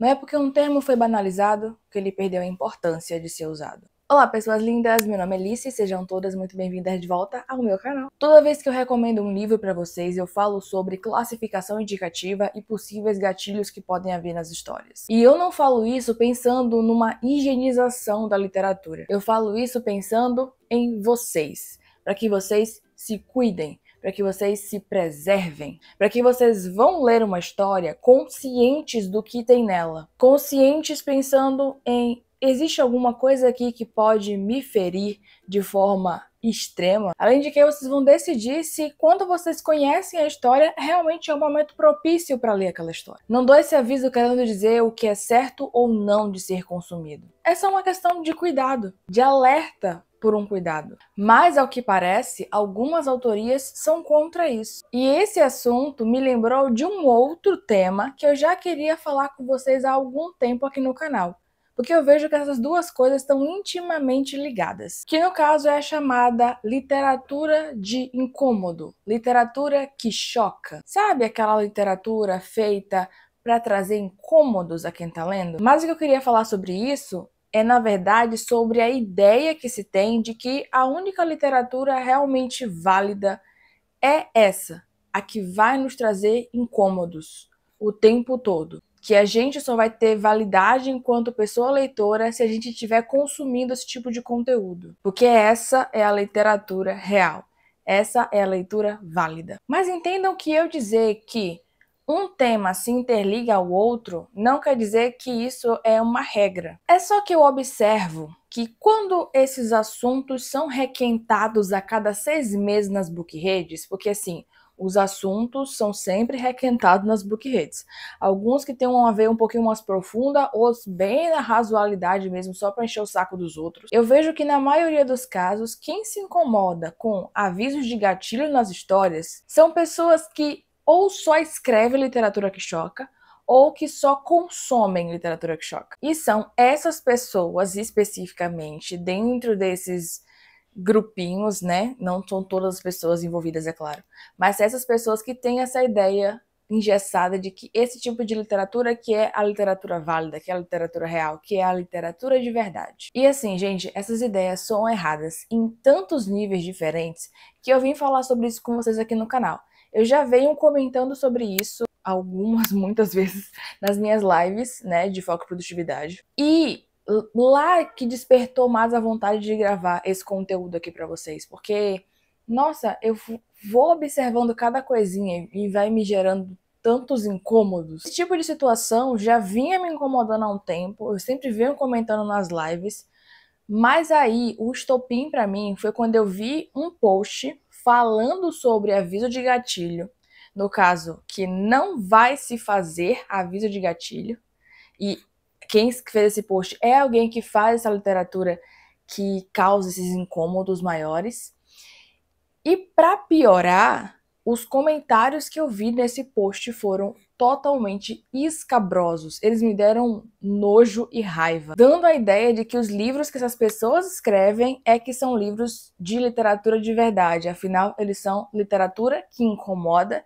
Não é porque um termo foi banalizado que ele perdeu a importância de ser usado. Olá pessoas lindas, meu nome é Alice e sejam todas muito bem-vindas de volta ao meu canal. Toda vez que eu recomendo um livro para vocês, eu falo sobre classificação indicativa e possíveis gatilhos que podem haver nas histórias. E eu não falo isso pensando numa higienização da literatura. Eu falo isso pensando em vocês, para que vocês se cuidem, para que vocês se preservem, para que vocês vão ler uma história conscientes do que tem nela, conscientes pensando em existe alguma coisa aqui que pode me ferir de forma extrema, além de que vocês vão decidir se quando vocês conhecem a história realmente é um momento propício para ler aquela história. Não dou esse aviso querendo dizer o que é certo ou não de ser consumido. É só uma questão de cuidado, de alerta por um cuidado. Mas, ao que parece, algumas autorias são contra isso. E esse assunto me lembrou de um outro tema que eu já queria falar com vocês há algum tempo aqui no canal. Porque eu vejo que essas duas coisas estão intimamente ligadas. Que no caso é a chamada literatura de incômodo. Literatura que choca. Sabe aquela literatura feita para trazer incômodos a quem tá lendo? Mas o que eu queria falar sobre isso é, na verdade, sobre a ideia que se tem de que a única literatura realmente válida é essa, a que vai nos trazer incômodos o tempo todo. Que a gente só vai ter validade enquanto pessoa leitora se a gente estiver consumindo esse tipo de conteúdo. Porque essa é a literatura real. Essa é a leitura válida. Mas entendam que eu dizer que um tema se interliga ao outro não quer dizer que isso é uma regra. É só que eu observo que quando esses assuntos são requentados a cada 6 meses nas bookreads, porque assim, os assuntos são sempre requentados nas bookreads. Alguns que têm uma veia um pouquinho mais profunda, outros bem na razoabilidade mesmo, só para encher o saco dos outros. Eu vejo que na maioria dos casos, quem se incomoda com avisos de gatilho nas histórias são pessoas que ou só escrevem literatura que choca, ou que só consomem literatura que choca. E são essas pessoas, especificamente, dentro desses grupinhos, né? Não são todas as pessoas envolvidas, é claro, mas essas pessoas que têm essa ideia engessada de que esse tipo de literatura que é a literatura válida, que é a literatura real, que é a literatura de verdade. E assim, gente, essas ideias são erradas em tantos níveis diferentes que eu vim falar sobre isso com vocês aqui no canal. Eu já venho comentando sobre isso muitas vezes nas minhas lives, né, de foco e produtividade. E lá que despertou mais a vontade de gravar esse conteúdo aqui pra vocês, porque, nossa, eu vou observando cada coisinha e vai me gerando tantos incômodos. Esse tipo de situação já vinha me incomodando há um tempo, eu sempre venho comentando nas lives, mas aí o estopim pra mim foi quando eu vi um post falando sobre aviso de gatilho, no caso, que não vai se fazer aviso de gatilho, e quem fez esse post é alguém que faz essa literatura que causa esses incômodos maiores. E para piorar, os comentários que eu vi nesse post foram totalmente escabrosos. Eles me deram nojo e raiva, dando a ideia de que os livros que essas pessoas escrevem é que são livros de literatura de verdade. Afinal, eles são literatura que incomoda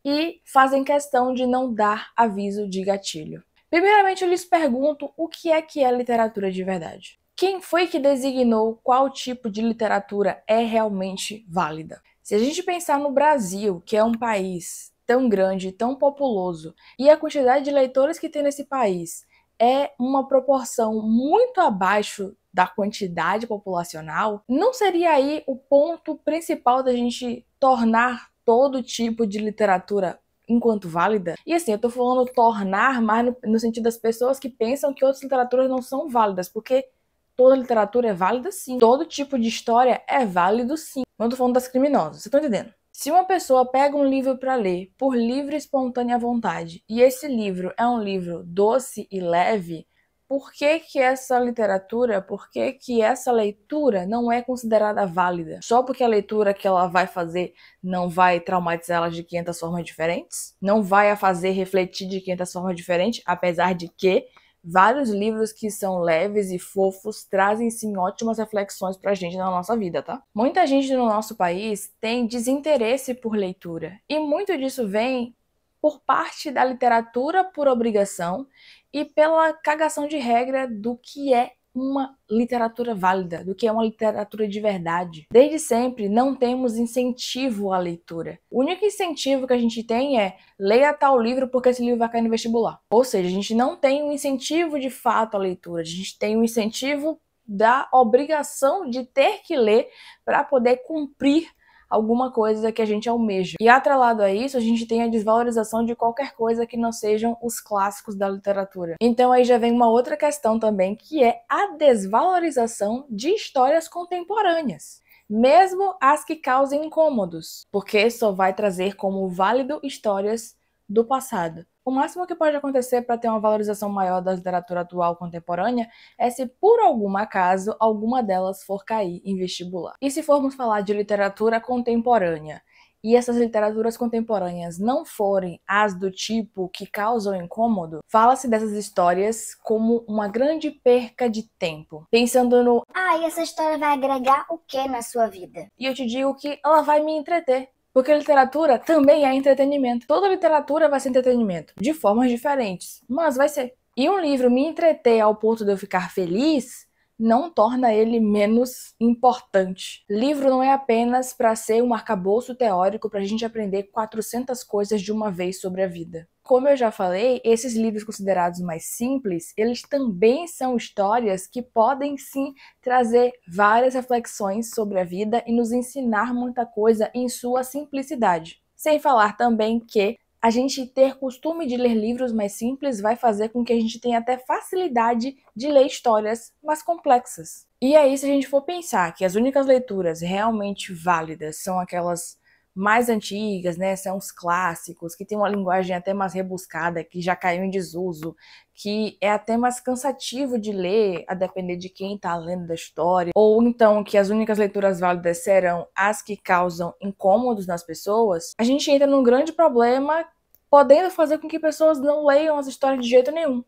e fazem questão de não dar aviso de gatilho. Primeiramente, eu lhes pergunto o que é literatura de verdade. Quem foi que designou qual tipo de literatura é realmente válida? Se a gente pensar no Brasil, que é um país tão grande, tão populoso, e a quantidade de leitores que tem nesse país é uma proporção muito abaixo da quantidade populacional, não seria aí o ponto principal da gente tornar todo tipo de literatura enquanto válida? E assim, eu tô falando tornar mais no sentido das pessoas que pensam que outras literaturas não são válidas, porque toda literatura é válida sim, todo tipo de história é válido sim. Não tô falando das criminosas, vocês estão entendendo? Se uma pessoa pega um livro para ler por livre e espontânea vontade, e esse livro é um livro doce e leve, por que que essa literatura, por que que essa leitura não é considerada válida? Só porque a leitura que ela vai fazer não vai traumatizar ela de 500 formas diferentes? Não vai a fazer refletir de 500 formas diferentes? Apesar de que vários livros que são leves e fofos trazem sim ótimas reflexões pra gente na nossa vida, tá? Muita gente no nosso país tem desinteresse por leitura, e muito disso vem por parte da literatura por obrigação e pela cagação de regra do que é uma literatura válida, do que é uma literatura de verdade. Desde sempre não temos incentivo à leitura. O único incentivo que a gente tem é leia tal livro porque esse livro vai cair no vestibular. Ou seja, a gente não tem um incentivo de fato à leitura, a gente tem um incentivo da obrigação de ter que ler para poder cumprir alguma coisa que a gente almeja. E atrelado a isso, a gente tem a desvalorização de qualquer coisa que não sejam os clássicos da literatura. Então aí já vem uma outra questão também, que é a desvalorização de histórias contemporâneas. Mesmo as que causem incômodos, porque só vai trazer como válido histórias do passado. O máximo que pode acontecer para ter uma valorização maior da literatura atual contemporânea é se, por algum acaso, alguma delas for cair em vestibular. E se formos falar de literatura contemporânea, e essas literaturas contemporâneas não forem as do tipo que causam incômodo, fala-se dessas histórias como uma grande perca de tempo. Pensando no, e essa história vai agregar o que na sua vida? E eu te digo que ela vai me entreter. Porque literatura também é entretenimento. Toda literatura vai ser entretenimento, de formas diferentes, mas vai ser. E um livro me entreter ao ponto de eu ficar feliz não torna ele menos importante. Livro não é apenas para ser um arcabouço teórico para a gente aprender 400 coisas de uma vez sobre a vida. Como eu já falei, esses livros considerados mais simples, eles também são histórias que podem sim trazer várias reflexões sobre a vida e nos ensinar muita coisa em sua simplicidade. Sem falar também que a gente ter costume de ler livros mais simples vai fazer com que a gente tenha até facilidade de ler histórias mais complexas. E aí, se a gente for pensar que as únicas leituras realmente válidas são aquelas mais antigas, né, são os clássicos, que tem uma linguagem até mais rebuscada, que já caiu em desuso, que é até mais cansativo de ler, a depender de quem está lendo da história, ou então que as únicas leituras válidas serão as que causam incômodos nas pessoas, a gente entra num grande problema, podendo fazer com que pessoas não leiam as histórias de jeito nenhum.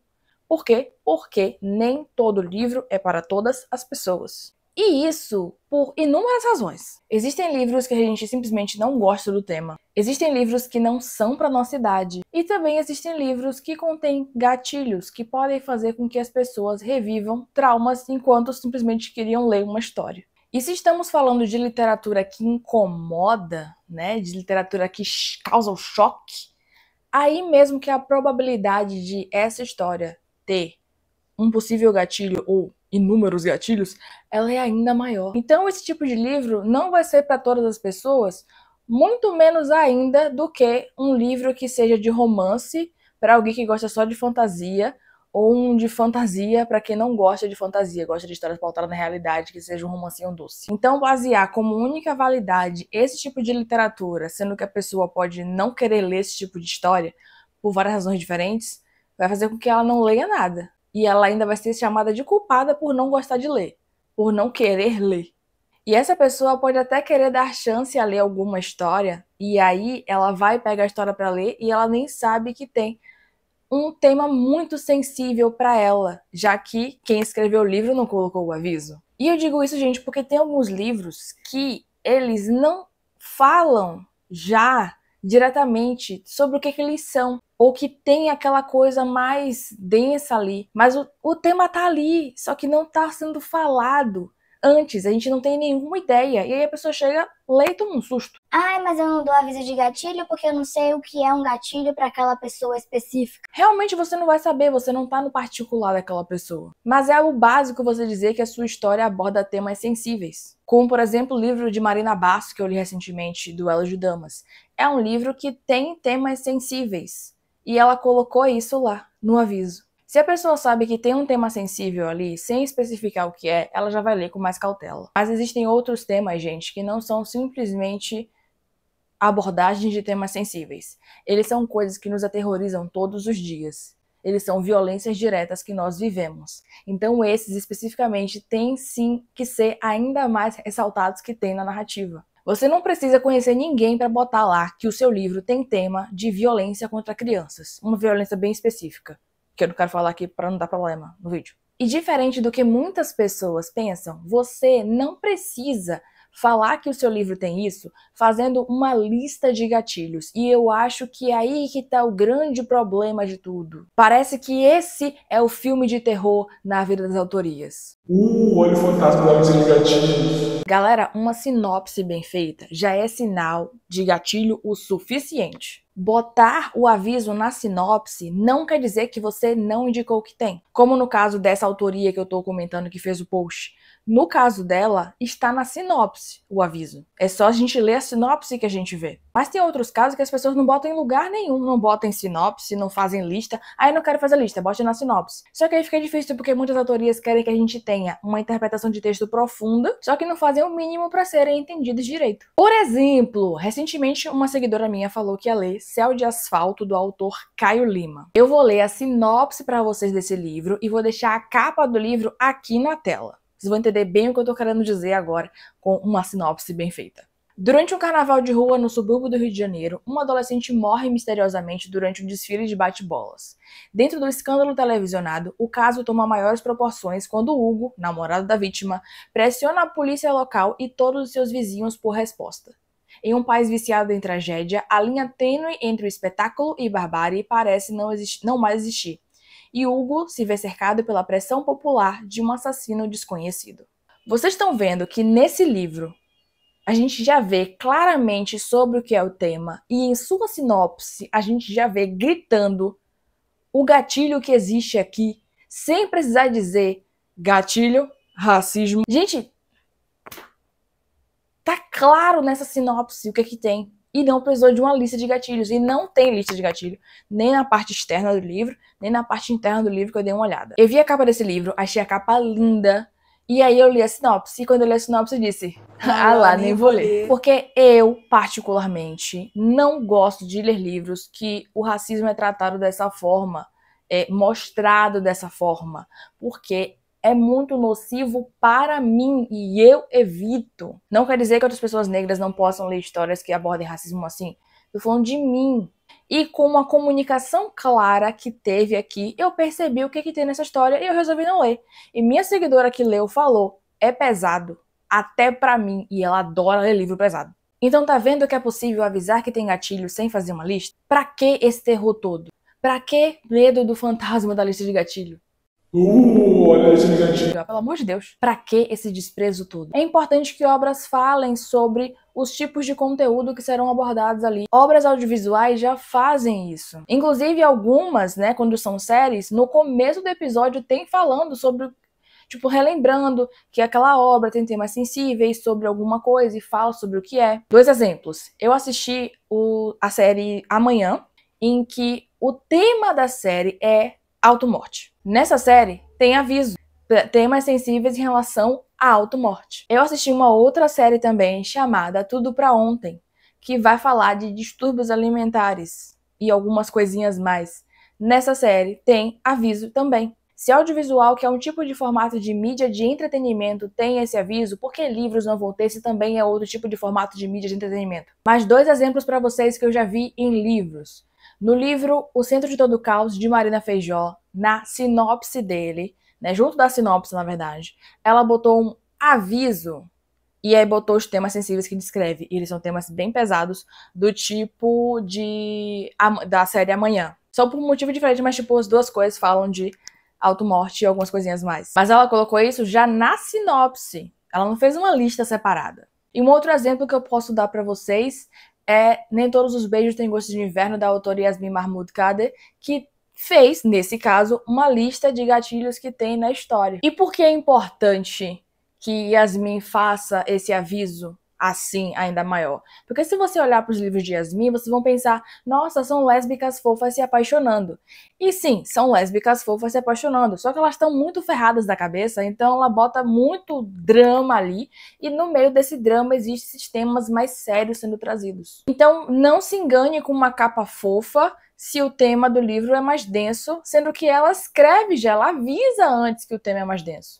Por quê? Porque nem todo livro é para todas as pessoas. E isso por inúmeras razões. Existem livros que a gente simplesmente não gosta do tema. Existem livros que não são para nossa idade. E também existem livros que contêm gatilhos que podem fazer com que as pessoas revivam traumas enquanto simplesmente queriam ler uma história. E se estamos falando de literatura que incomoda, né, de literatura que causa o choque, aí mesmo que a probabilidade de essa história ter um possível gatilho ou inúmeros gatilhos, ela é ainda maior. Então esse tipo de livro não vai ser para todas as pessoas, muito menos ainda do que um livro que seja de romance para alguém que gosta só de fantasia, ou um de fantasia para quem não gosta de fantasia, gosta de histórias pautadas na realidade, que seja um romancinho doce. Então basear como única validade esse tipo de literatura, sendo que a pessoa pode não querer ler esse tipo de história por várias razões diferentes, vai fazer com que ela não leia nada. E ela ainda vai ser chamada de culpada por não gostar de ler, por não querer ler. E essa pessoa pode até querer dar chance a ler alguma história, e aí ela vai pegar a história para ler e ela nem sabe que tem um tema muito sensível para ela, já que quem escreveu o livro não colocou o aviso. E eu digo isso, gente, porque tem alguns livros que eles não falam já diretamente sobre o que eles são, ou que tem aquela coisa mais densa ali, mas o tema tá ali, só que não tá sendo falado antes, a gente não tem nenhuma ideia, e aí a pessoa chega, lê e toma um susto. Mas eu não dou aviso de gatilho porque eu não sei o que é um gatilho para aquela pessoa específica. Realmente você não vai saber, você não tá no particular daquela pessoa. Mas é o básico você dizer que a sua história aborda temas sensíveis. Como, por exemplo, o livro de Marina Basso, que eu li recentemente, Duelo de Damas. É um livro que tem temas sensíveis. E ela colocou isso lá, no aviso. Se a pessoa sabe que tem um tema sensível ali, sem especificar o que é, ela já vai ler com mais cautela. Mas existem outros temas, gente, que não são simplesmente abordagens de temas sensíveis. Eles são coisas que nos aterrorizam todos os dias. Eles são violências diretas que nós vivemos. Então esses especificamente têm sim que ser ainda mais ressaltados que tem na narrativa. Você não precisa conhecer ninguém para botar lá que o seu livro tem tema de violência contra crianças. Uma violência bem específica, que eu não quero falar aqui para não dar problema no vídeo. E diferente do que muitas pessoas pensam, você não precisa falar que o seu livro tem isso fazendo uma lista de gatilhos. E eu acho que é aí que tá o grande problema de tudo. Parece que esse é o filme de terror na vida das autorias. Olha o fantasma da lista de gatilhos. Galera, uma sinopse bem feita já é sinal de gatilho o suficiente. Botar o aviso na sinopse não quer dizer que você não indicou o que tem. Como no caso dessa autoria que eu tô comentando que fez o post. No caso dela, está na sinopse o aviso. É só a gente ler a sinopse que a gente vê. Mas tem outros casos que as pessoas não botam em lugar nenhum. Não botam em sinopse, não fazem lista. Aí não quero fazer lista, bote na sinopse. Só que aí fica difícil porque muitas autorias querem que a gente tenha uma interpretação de texto profunda, só que não fazem o mínimo para serem entendidos direito. Por exemplo, recentemente uma seguidora minha falou que ia ler Céu de Asfalto, do autor Caio Lima. Eu vou ler a sinopse para vocês desse livro e vou deixar a capa do livro aqui na tela. Vocês vão entender bem o que eu tô querendo dizer agora com uma sinopse bem feita. Durante um carnaval de rua no subúrbio do Rio de Janeiro, um adolescente morre misteriosamente durante um desfile de bate-bolas. Dentro do escândalo televisionado, o caso toma maiores proporções quando Hugo, namorado da vítima, pressiona a polícia local e todos os seus vizinhos por resposta. Em um país viciado em tragédia, a linha tênue entre o espetáculo e barbárie parece não mais existir. E Hugo se vê cercado pela pressão popular de um assassino desconhecido. Vocês estão vendo que nesse livro a gente já vê claramente sobre o que é o tema e em sua sinopse a gente já vê gritando o gatilho que existe aqui, sem precisar dizer gatilho, racismo. Gente, tá claro nessa sinopse o que é que tem. E não precisou de uma lista de gatilhos. E não tem lista de gatilho, nem na parte externa do livro, nem na parte interna do livro que eu dei uma olhada. Eu vi a capa desse livro, achei a capa linda, e aí eu li a sinopse. E quando eu li a sinopse eu disse, nem vou ler. Porque eu, particularmente, não gosto de ler livros que o racismo é tratado dessa forma, mostrado dessa forma. Porque é muito nocivo para mim e eu evito. Não quer dizer que outras pessoas negras não possam ler histórias que abordem racismo assim. Tô falando de mim. E com uma comunicação clara que teve aqui, eu percebi o que tem nessa história e eu resolvi não ler. E minha seguidora que leu falou, é pesado, até pra mim, e ela adora ler livro pesado. Então tá vendo que é possível avisar que tem gatilho sem fazer uma lista? Pra que esse terror todo? Pra que medo do fantasma da lista de gatilho? Olha a lista de gatilho. Pelo amor de Deus, pra que esse desprezo todo? É importante que obras falem sobre os tipos de conteúdo que serão abordados ali. Obras audiovisuais já fazem isso. Inclusive algumas, né, quando são séries, no começo do episódio tem falando sobre, tipo, relembrando que aquela obra tem temas sensíveis sobre alguma coisa e fala sobre o que é. 2 exemplos. Eu assisti a série Amanhã, em que o tema da série é automorte. Nessa série tem aviso, temas sensíveis em relação à automorte. Eu assisti uma outra série também chamada Tudo Pra Ontem, que vai falar de distúrbios alimentares e algumas coisinhas mais. Nessa série tem aviso também. Se audiovisual, que é um tipo de formato de mídia de entretenimento, tem esse aviso, por que livros não vão ter se também é outro tipo de formato de mídia de entretenimento? Mais 2 exemplos para vocês que eu já vi em livros. No livro O Centro de Todo Caos, de Marina Feijó, na sinopse dele, né, junto da sinopse, na verdade, ela botou um aviso e aí botou os temas sensíveis que descreve. E eles são temas bem pesados, do tipo da série Amanhã. Só por um motivo diferente, mas tipo, as 2 coisas falam de automorte e algumas coisinhas mais. Mas ela colocou isso já na sinopse. Ela não fez uma lista separada. E um outro exemplo que eu posso dar pra vocês é Nem Todos os Beijos Têm Gosto de Inverno, da autora Yasmin Mahmoud Khader, que fez, nesse caso, uma lista de gatilhos que tem na história. E por que é importante que Yasmin faça esse aviso assim ainda maior? Porque se você olhar para os livros de Yasmin, vocês vão pensar, nossa, são lésbicas fofas se apaixonando. E sim, são lésbicas fofas se apaixonando, só que elas estão muito ferradas da cabeça, então ela bota muito drama ali, e no meio desse drama existem esses temas mais sérios sendo trazidos. Então não se engane com uma capa fofa se o tema do livro é mais denso, sendo que ela escreve já, ela avisa antes que o tema é mais denso.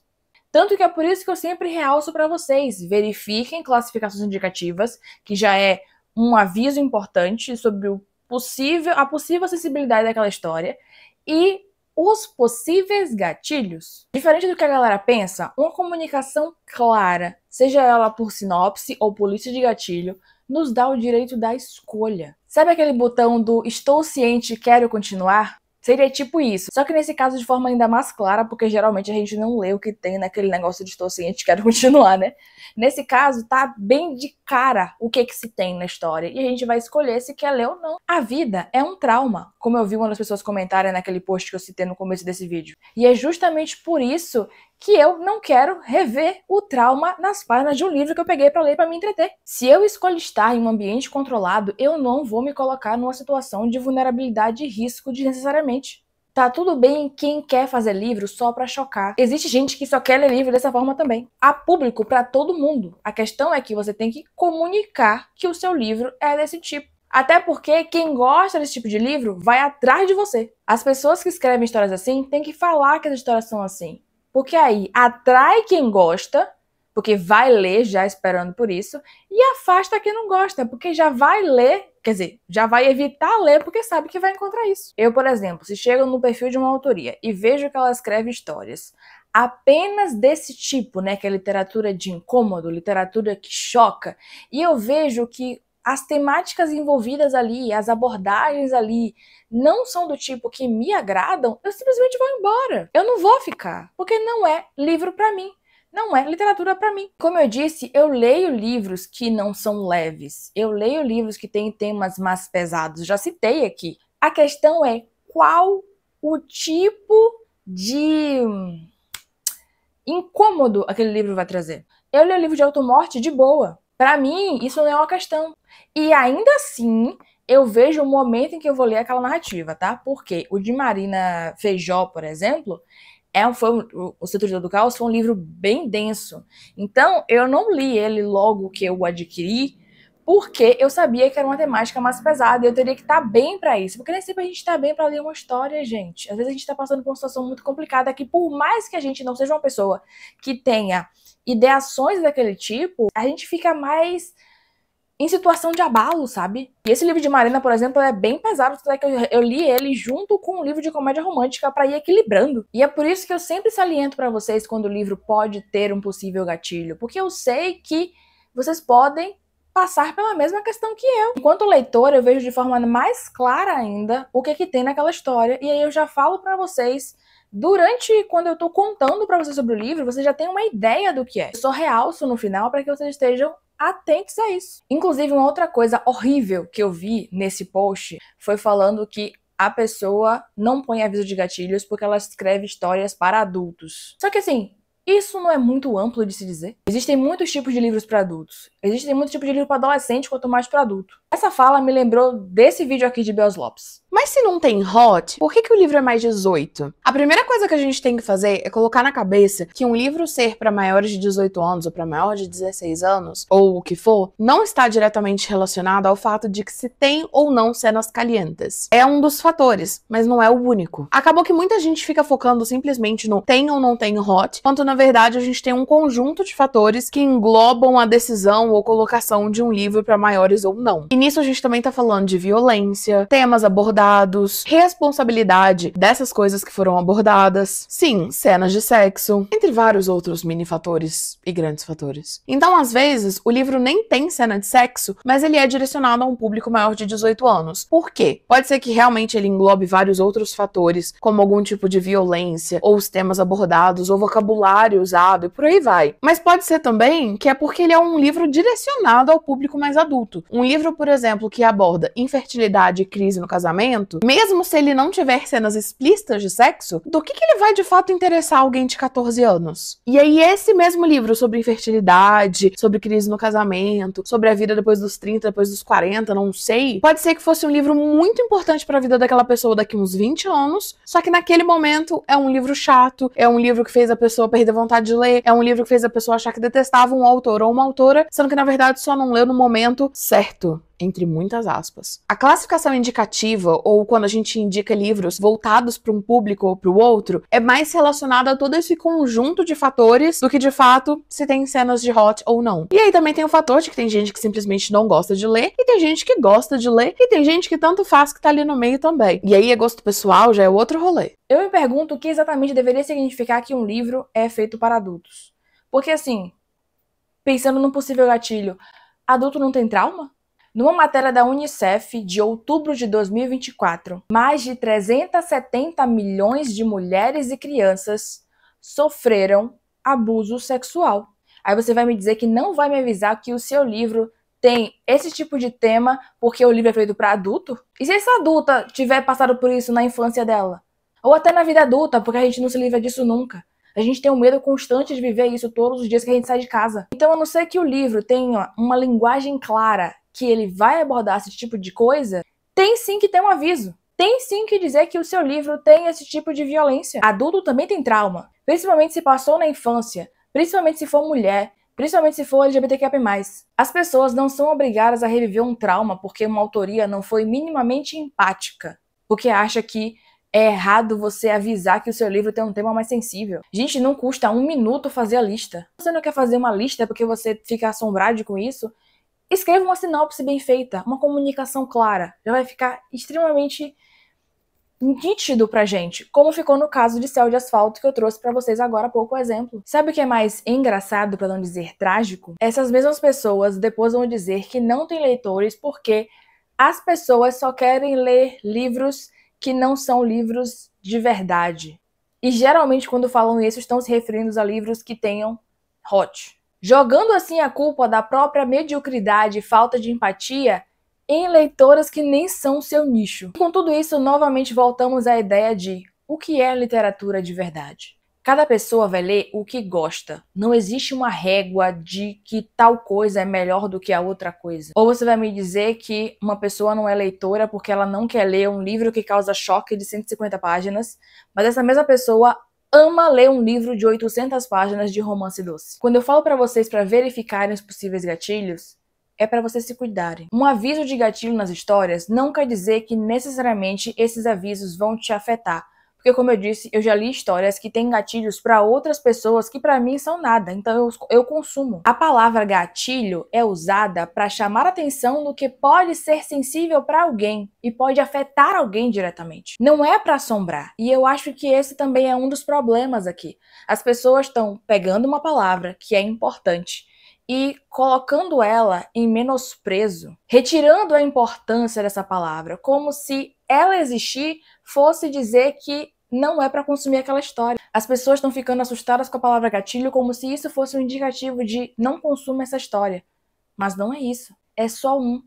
Tanto que é por isso que eu sempre realço para vocês, verifiquem classificações indicativas, que já é um aviso importante sobre a possível acessibilidade daquela história, e os possíveis gatilhos. Diferente do que a galera pensa, uma comunicação clara, seja ela por sinopse ou por lista de gatilho, nos dá o direito da escolha. Sabe aquele botão do estou ciente, quero continuar? Seria tipo isso, só que nesse caso de forma ainda mais clara, porque geralmente a gente não lê o que tem naquele negócio de estou ciente, quero continuar, né? Nesse caso, tá bem de cara o que se tem na história, e a gente vai escolher se quer ler ou não. A vida é um trauma, como eu vi uma das pessoas comentarem naquele post que eu citei no começo desse vídeo. E é justamente por isso que eu não quero rever o trauma nas páginas de um livro que eu peguei pra ler pra me entreter. Se eu escolho estar em um ambiente controlado, eu não vou me colocar numa situação de vulnerabilidade e risco desnecessariamente. Tá tudo bem quem quer fazer livro só pra chocar. Existe gente que só quer ler livro dessa forma também. Há público pra todo mundo. A questão é que você tem que comunicar que o seu livro é desse tipo. Até porque quem gosta desse tipo de livro vai atrás de você. As pessoas que escrevem histórias assim têm que falar que as histórias são assim. Porque aí atrai quem gosta, porque vai ler já esperando por isso, e afasta quem não gosta, porque já vai ler, quer dizer, já vai evitar ler porque sabe que vai encontrar isso. Eu, por exemplo, se chego no perfil de uma autoria e vejo que ela escreve histórias apenas desse tipo, né, que é literatura de incômodo, literatura que choca, e eu vejo que as temáticas envolvidas ali, as abordagens ali, não são do tipo que me agradam, eu simplesmente vou embora. Eu não vou ficar, porque não é livro pra mim. Não é literatura pra mim. Como eu disse, eu leio livros que não são leves. Eu leio livros que têm temas mais pesados. Já citei aqui. A questão é qual o tipo de incômodo aquele livro vai trazer. Eu leio livro de automorte de boa. Pra mim, isso não é uma questão. E ainda assim, eu vejo o momento em que eu vou ler aquela narrativa, tá? Porque o de Marina Feijó, por exemplo, O Setor do Caos foi um livro bem denso. Então, eu não li ele logo que eu o adquiri, porque eu sabia que era uma temática mais pesada e eu teria que estar bem pra isso. Porque nem sempre a gente tá bem pra ler uma história, gente. Às vezes a gente tá passando por uma situação muito complicada que, por mais que a gente não seja uma pessoa que tenha ideações daquele tipo, a gente fica mais em situação de abalo, sabe? E esse livro de Marina, por exemplo, é bem pesado, até que eu li ele junto com um livro de comédia romântica pra ir equilibrando. E é por isso que eu sempre saliento pra vocês quando o livro pode ter um possível gatilho, porque eu sei que vocês podem passar pela mesma questão que eu. Enquanto leitor, eu vejo de forma mais clara ainda o que tem naquela história, e aí eu já falo pra vocês durante quando eu tô contando pra vocês sobre o livro, vocês já têm uma ideia do que é. Eu só realço no final pra que vocês estejam atentos a isso. Inclusive, uma outra coisa horrível que eu vi nesse post foi falando que a pessoa não põe aviso de gatilhos porque ela escreve histórias para adultos. Só que assim, isso não é muito amplo de se dizer. Existem muitos tipos de livros para adultos. Existem muitos tipos de livro para adolescente, quanto mais para adulto. Essa fala me lembrou desse vídeo aqui de Beos Lopes. Mas se não tem hot, por que o livro é mais 18? A primeira coisa que a gente tem que fazer é colocar na cabeça que um livro ser para maiores de 18 anos ou para maior de 16 anos, ou o que for, não está diretamente relacionado ao fato de que se tem ou não cenas calientes. É um dos fatores, mas não é o único. Acabou que muita gente fica focando simplesmente no tem ou não tem hot, quando na verdade a gente tem um conjunto de fatores que englobam a decisão ou colocação de um livro para maiores ou não. E nisso a gente também tá falando de violência, temas abordados, responsabilidade dessas coisas que foram abordadas, sim, cenas de sexo, entre vários outros mini fatores e grandes fatores. Então, às vezes, o livro nem tem cena de sexo, mas ele é direcionado a um público maior de 18 anos. Por quê? Pode ser que realmente ele englobe vários outros fatores, como algum tipo de violência, ou os temas abordados, ou vocabulário usado, e por aí vai. Mas pode ser também que é porque ele é um livro direcionado ao público mais adulto. Um livro, por exemplo, que aborda infertilidade e crise no casamento, mesmo se ele não tiver cenas explícitas de sexo, do que ele vai de fato interessar alguém de 14 anos? E aí esse mesmo livro sobre infertilidade, sobre crise no casamento, sobre a vida depois dos 30, depois dos 40, não sei, pode ser que fosse um livro muito importante para a vida daquela pessoa daqui uns 20 anos, só que naquele momento é um livro chato, é um livro que fez a pessoa perder vontade de ler, é um livro que fez a pessoa achar que detestava um autor ou uma autora, sendo que na verdade só não leu no momento certo. entre muitas aspas. A classificação indicativa, ou quando a gente indica livros voltados para um público ou para o outro, é mais relacionada a todo esse conjunto de fatores do que, de fato, se tem cenas de hot ou não. E aí também tem o fator de que tem gente que simplesmente não gosta de ler, e tem gente que gosta de ler, e tem gente que tanto faz que tá ali no meio também. E aí é gosto pessoal, já é outro rolê. Eu me pergunto o que exatamente deveria significar que um livro é feito para adultos. Porque assim, pensando num possível gatilho, adulto não tem trauma? Numa matéria da Unicef de outubro de 2024, mais de 370 milhões de mulheres e crianças sofreram abuso sexual. Aí você vai me dizer que não vai me avisar que o seu livro tem esse tipo de tema porque o livro é feito para adulto? E se essa adulta tiver passado por isso na infância dela? Ou até na vida adulta, porque a gente não se livra disso nunca. A gente tem um medo constante de viver isso todos os dias que a gente sai de casa. Então, a não ser que o livro tenha uma linguagem clara que ele vai abordar esse tipo de coisa, tem sim que ter um aviso. Tem sim que dizer que o seu livro tem esse tipo de violência. Adulto também tem trauma, principalmente se passou na infância, principalmente se for mulher, principalmente se for LGBTQIA+. As pessoas não são obrigadas a reviver um trauma porque uma autoria não foi minimamente empática, porque acha que é errado você avisar que o seu livro tem um tema mais sensível. Gente, não custa 1 minuto fazer a lista. Se você não quer fazer uma lista porque você fica assombrado com isso, escreva uma sinopse bem feita, uma comunicação clara. Já vai ficar extremamente nítido pra gente, como ficou no caso de Céu de Asfalto que eu trouxe pra vocês agora há pouco exemplo. Sabe o que é mais engraçado, pra não dizer trágico? Essas mesmas pessoas depois vão dizer que não tem leitores porque as pessoas só querem ler livros que não são livros de verdade. E geralmente quando falam isso estão se referindo a livros que tenham hot. Jogando assim a culpa da própria mediocridade e falta de empatia em leitoras que nem são seu nicho. Com tudo isso, novamente voltamos à ideia de o que é literatura de verdade. Cada pessoa vai ler o que gosta. Não existe uma régua de que tal coisa é melhor do que a outra coisa. Ou você vai me dizer que uma pessoa não é leitora porque ela não quer ler um livro que causa choque de 150 páginas, mas essa mesma pessoa ama ler um livro de 800 páginas de romance doce. Quando eu falo pra vocês para verificarem os possíveis gatilhos, é para vocês se cuidarem. Um aviso de gatilho nas histórias não quer dizer que necessariamente esses avisos vão te afetar. Porque, como eu disse, eu já li histórias que têm gatilhos para outras pessoas que para mim são nada, então eu consumo. A palavra gatilho é usada para chamar atenção no que pode ser sensível para alguém e pode afetar alguém diretamente. Não é para assombrar. E eu acho que esse também é um dos problemas aqui. As pessoas estão pegando uma palavra que é importante e colocando ela em menosprezo, retirando a importância dessa palavra, como se ela existir fosse dizer que não é para consumir aquela história. As pessoas estão ficando assustadas com a palavra gatilho como se isso fosse um indicativo de não consuma essa história. Mas não é isso. É só um.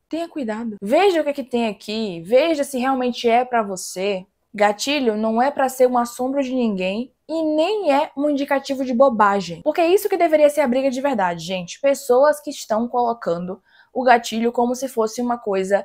Tenha cuidado. Veja o que é que tem aqui. Veja se realmente é para você. Gatilho não é para ser um assombro de ninguém e nem é um indicativo de bobagem. Porque é isso que deveria ser a briga de verdade, gente. Pessoas que estão colocando o gatilho como se fosse uma coisa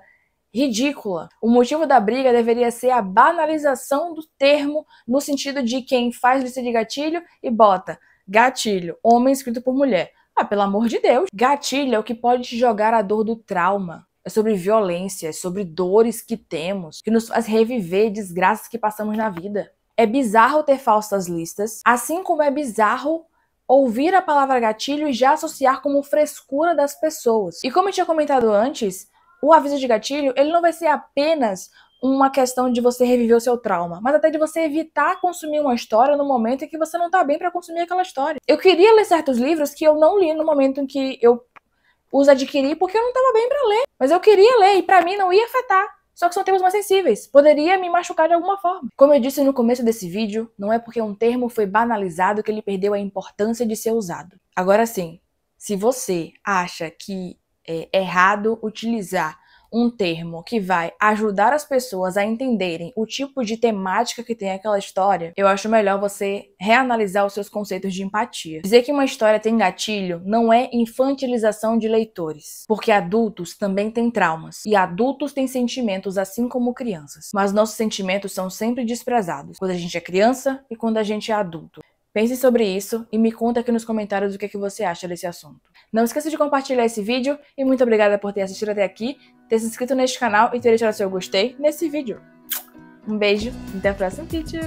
ridícula. O motivo da briga deveria ser a banalização do termo no sentido de quem faz lista de gatilho e bota gatilho, homem escrito por mulher. Ah, pelo amor de Deus. Gatilho é o que pode te jogar a dor do trauma. É sobre violência, é sobre dores que temos, que nos faz reviver desgraças que passamos na vida. É bizarro ter falsas listas, assim como é bizarro ouvir a palavra gatilho e já associar como frescura das pessoas. E como eu tinha comentado antes, o aviso de gatilho, ele não vai ser apenas uma questão de você reviver o seu trauma, mas até de você evitar consumir uma história no momento em que você não tá bem para consumir aquela história. Eu queria ler certos livros que eu não li no momento em que eu os adquiri porque eu não tava bem para ler, mas eu queria ler e para mim não ia afetar. Só que são termos mais sensíveis, poderia me machucar de alguma forma. Como eu disse no começo desse vídeo, não é porque um termo foi banalizado que ele perdeu a importância de ser usado. Agora sim, se você acha que é errado utilizar um termo que vai ajudar as pessoas a entenderem o tipo de temática que tem aquela história, eu acho melhor você reanalisar os seus conceitos de empatia. Dizer que uma história tem gatilho não é infantilização de leitores, porque adultos também têm traumas, e adultos têm sentimentos assim como crianças. Mas nossos sentimentos são sempre desprezados, quando a gente é criança e quando a gente é adulto. Pense sobre isso e me conta aqui nos comentários o que você acha desse assunto. Não esqueça de compartilhar esse vídeo e muito obrigada por ter assistido até aqui, ter se inscrito neste canal e ter deixado seu gostei nesse vídeo. Um beijo e até o próximo vídeo!